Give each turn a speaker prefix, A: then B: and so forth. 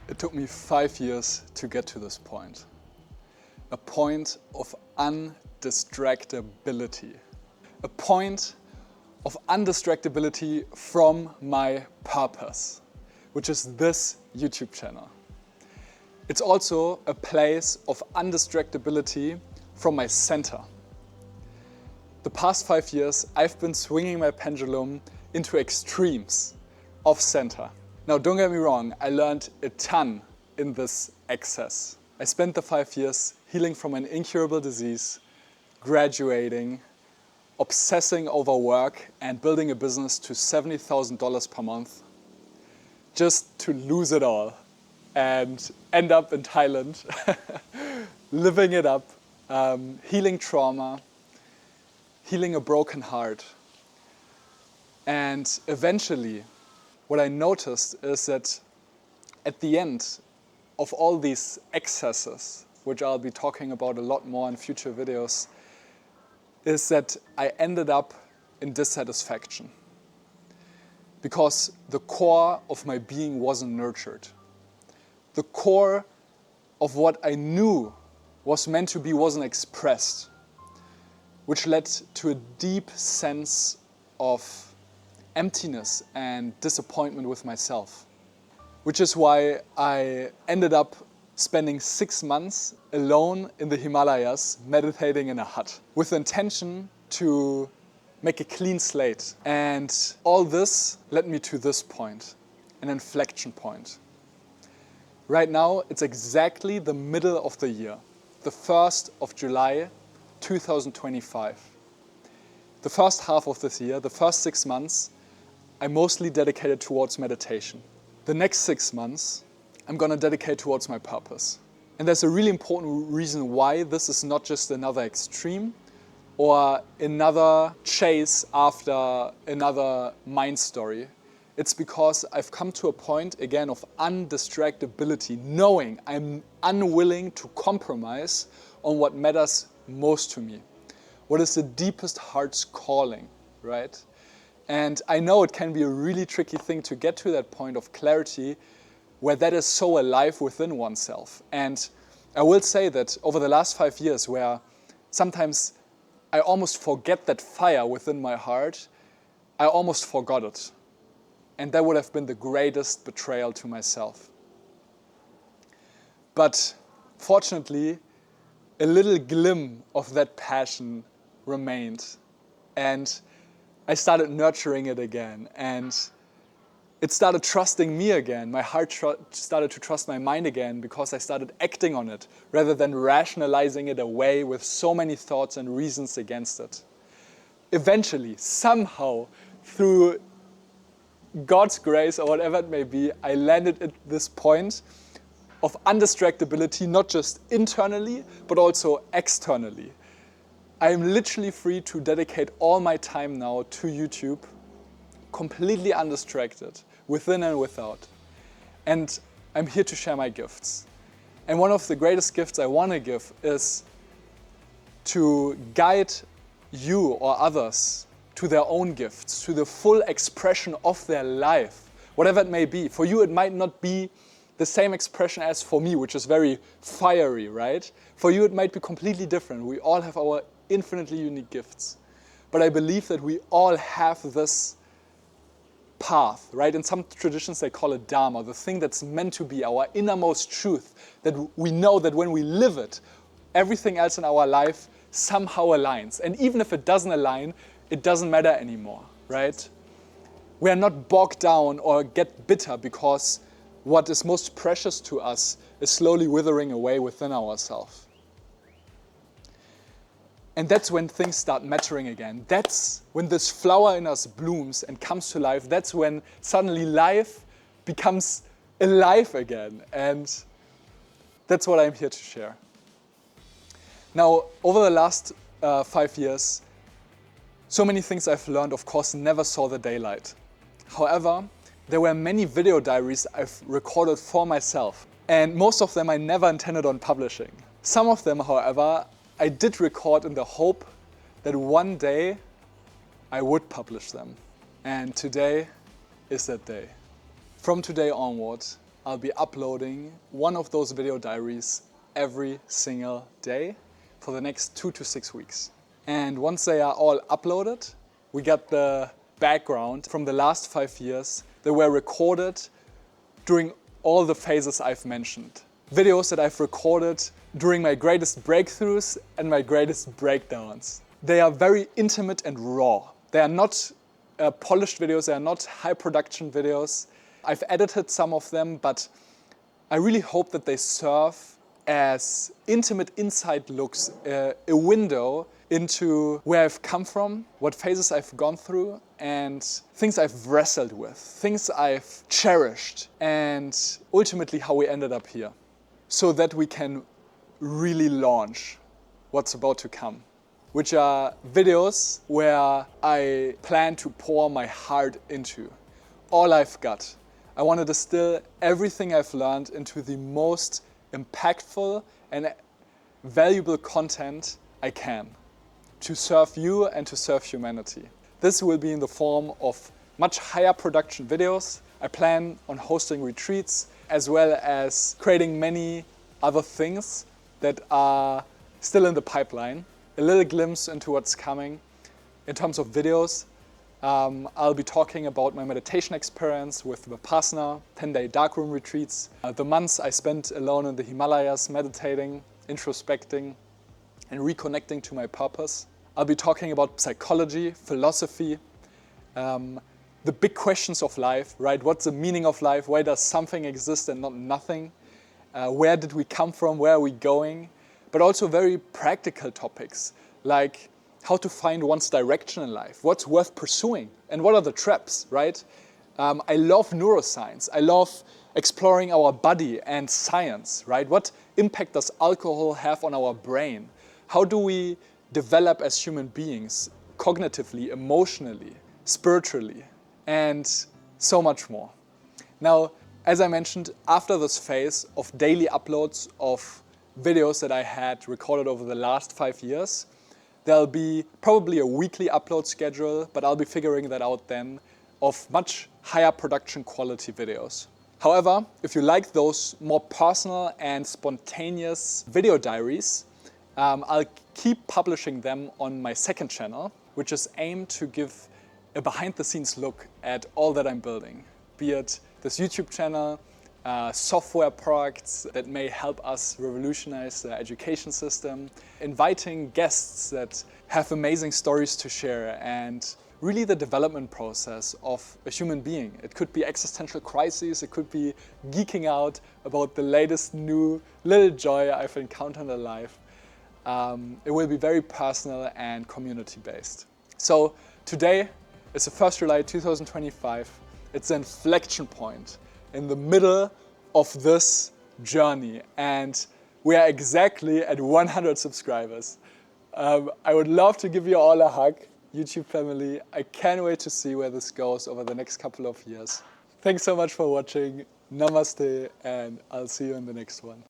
A: It took me 5 years to get to this point. A point of undistractability. A point of undistractability from my purpose, which is this YouTube channel. It's also a place of undistractability from my center. The past 5 years, I've been swinging my pendulum into extremes of center. Now, don't get me wrong, I learned a ton in this excess. I spent the 5 years healing from an incurable disease, graduating, obsessing over work, and building a business to $70,000 per month, just to lose it all and end up in Thailand, living it up, healing trauma, healing a broken heart. And eventually, what I noticed is that at the end of all these excesses, which I'll be talking about a lot more in future videos, is that I ended up in dissatisfaction. Because the core of my being wasn't nurtured. The core of what I knew was meant to be wasn't expressed, which led to a deep sense of emptiness and disappointment with myself. Which is why I ended up spending 6 months alone in the Himalayas, meditating in a hut, with the intention to make a clean slate. And all this led me to this point, an inflection point. Right now, it's exactly the middle of the year, the 1st of July, 2025. The first half of this year, the first 6 months, I mostly dedicated towards meditation. The next 6 months, I'm going to dedicate towards my purpose. And there's a really important reason why this is not just another extreme or another chase after another mind story. It's because I've come to a point, again, of undistractability, knowing I'm unwilling to compromise on what matters most to me. What is the deepest heart's calling, right? And I know it can be a really tricky thing to get to that point of clarity where that is so alive within oneself. And I will say that over the last 5 years, where sometimes I almost forget that fire within my heart, I almost forgot it. And that would have been the greatest betrayal to myself. But fortunately, a little glim of that passion remained. And I started nurturing it again, and it started trusting me again. My heart started to trust my mind again because I started acting on it rather than rationalizing it away with so many thoughts and reasons against it. Eventually, somehow, through God's grace or whatever it may be, I landed at this point of undistractability, not just internally, but also externally. I am literally free to dedicate all my time now to YouTube, completely undistracted, within and without. And I'm here to share my gifts. And one of the greatest gifts I want to give is to guide you or others to their own gifts, to the full expression of their life, whatever it may be. For you, it might not be the same expression as for me, which is very fiery, right? For you, it might be completely different. We all have our infinitely unique gifts. But I believe that we all have this path, right? In some traditions, they call it Dharma, the thing that's meant to be our innermost truth, that we know that when we live it, everything else in our life somehow aligns. And even if it doesn't align, it doesn't matter anymore, right? We are not bogged down or get bitter because what is most precious to us is slowly withering away within ourselves. And that's when things start mattering again. That's when this flower in us blooms and comes to life. That's when suddenly life becomes alive again. And that's what I'm here to share. Now, over the last 5 years, so many things I've learned, of course, never saw the daylight. However, there were many video diaries I've recorded for myself. And most of them I never intended on publishing. Some of them, however, I did record in the hope that one day I would publish them. And today is that day. From today onwards, I'll be uploading one of those video diaries every single day for the next 2 to 6 weeks. And once they are all uploaded, we get the background from the last 5 years that were recorded during all the phases I've mentioned. Videos that I've recorded during my greatest breakthroughs and my greatest breakdowns. They are very intimate and raw. They are not polished videos, they are not high production videos. I've edited some of them, but I really hope that they serve as intimate inside looks, a window into where I've come from, what phases I've gone through, and things I've wrestled with, things I've cherished, and ultimately how we ended up here, so that we can really launch what's about to come, which are videos where I plan to pour my heart into, all I've got. I want to distill everything I've learned into the most impactful and valuable content I can to serve you and to serve humanity. This will be in the form of much higher production videos. I plan on hosting retreats as well as creating many other things that are still in the pipeline. A little glimpse into what's coming in terms of videos. I'll be talking about my meditation experience with Vipassana, 10-day darkroom retreats, the months I spent alone in the Himalayas meditating, introspecting, and reconnecting to my purpose. I'll be talking about psychology, philosophy, the big questions of life, right? What's the meaning of life? Why does something exist and not nothing? Where did we come from? Where are we going? But also very practical topics like how to find one's direction in life, what's worth pursuing, and what are the traps, right? I love neuroscience. I love exploring our body and science, right? What impact does alcohol have on our brain? How do we develop as human beings, cognitively, emotionally, spiritually, and so much more. Now, as I mentioned, after this phase of daily uploads of videos that I had recorded over the last 5 years, there'll be probably a weekly upload schedule, but I'll be figuring that out then, of much higher production quality videos. However, if you like those more personal and spontaneous video diaries, I'll keep publishing them on my second channel, which is aimed to give a behind-the-scenes look at all that I'm building, be it this YouTube channel, software products that may help us revolutionize the education system, inviting guests that have amazing stories to share, and really the development process of a human being. It could be existential crises, it could be geeking out about the latest new little joy I've encountered in life. It will be very personal and community-based. So today is the 1st July 2025. It's an inflection point in the middle of this journey, and we are exactly at 100 subscribers. I would love to give you all a hug, YouTube family. I can't wait to see where this goes over the next couple of years. Thanks so much for watching. Namaste, and I'll see you in the next one.